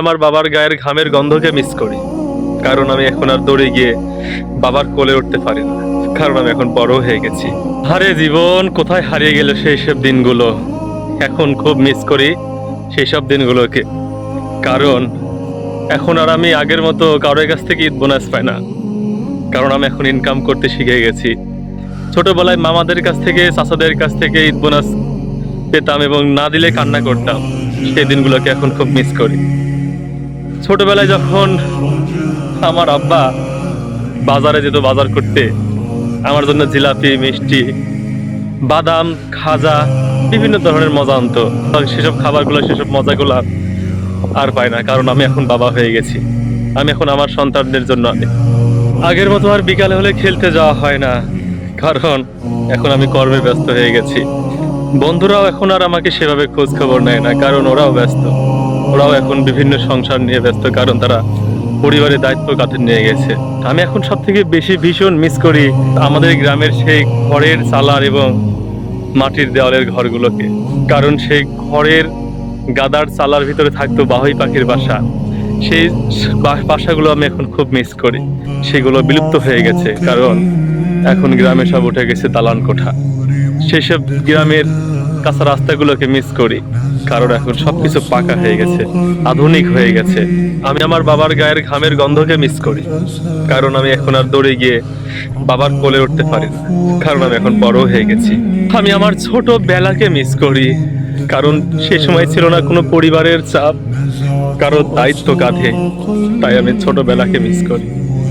আমার বাবার গায়ের ঘামের গন্ধকে মিস করি, কারণ আমি এখন আর দৌড়ে গিয়ে বাবার কোলে উঠতে পারি না, কারণ আমি এখন বড় হয়ে গেছি। আরে জীবন কোথায় হারিয়ে গেল সেই সব দিনগুলো। এখন খুব মিস করি সেই সব দিনগুলোকে, কারণ এখন আর আমি আগের মতো কারোর কাছ থেকে ঈদ বোনাস পাই না, কারণ আমি এখন ইনকাম করতে শিখে গেছি। ছোটবেলায় মামাদের কাছ থেকে, চাচাদের কাছ থেকে ঈদ বোনাস পেতাম এবং না দিলে কান্না করতাম। সেই দিনগুলোকে এখন খুব মিস করি। ছোটবেলায় যখন আমার আব্বা বাজারে যেত বাজার করতে, আমার জন্য জিলাপি, মিষ্টি, বাদাম, খাজা, বিভিন্ন ধরনের মজা আনতো। সেসব খাবারগুলো, সেসব মজাগুলো আর পাই না, কারণ আমি এখন বাবা হয়ে গেছি। আমি এখন আমার সন্তানদের জন্য আমি আগের মতো আর বিকালে হলে খেলতে যাওয়া হয় না, কারণ এখন আমি কর্মে ব্যস্ত হয়ে গেছি। বন্ধুরাও এখন আর আমাকে সেভাবে খোঁজ খবর নেয় না, কারণ ওরাও ব্যস্ত। ওরাও এখন বিভিন্ন সংসার নিয়ে ব্যস্ত, কারণ তারা পরিবারের দায়িত্ব কাঁধে নিয়ে গেছে। আমি এখন সব থেকে বেশি ভীষণ মিস করি আমাদের গ্রামের সেই খড়ের চালার এবং মাটির দেওয়ালের ঘরগুলোকে, কারণ সেই খড়ের গাদার চালার ভিতরে থাকতো বাহই পাখির বাসা। সেই বাসাগুলো আমি এখন খুব মিস করি। সেগুলো বিলুপ্ত হয়ে গেছে, কারণ এখন গ্রামে সব উঠে গেছে দালান কোঠা। সেসব গ্রামের কাঁচা রাস্তাগুলোকে মিস করি, কারণ এখন সবকিছু পাকা হয়ে গেছে, আধুনিক হয়ে গেছে। আমি আমার বাবার গায়ের ঘামের গন্ধকে মিস করি, কারণ আমি এখন আর দৌড়ে গিয়ে বাবার কোলে উঠতে পারি না, কারণ আমি এখন বড় হয়ে গেছি। আমি আমার ছোট বেলাকে মিস করি, কারণ সে সময় ছিল না কোনো পরিবারের চাপ, কারো দায়িত্ব কাঁধে, তাই আমি ছোটবেলাকে মিস করি।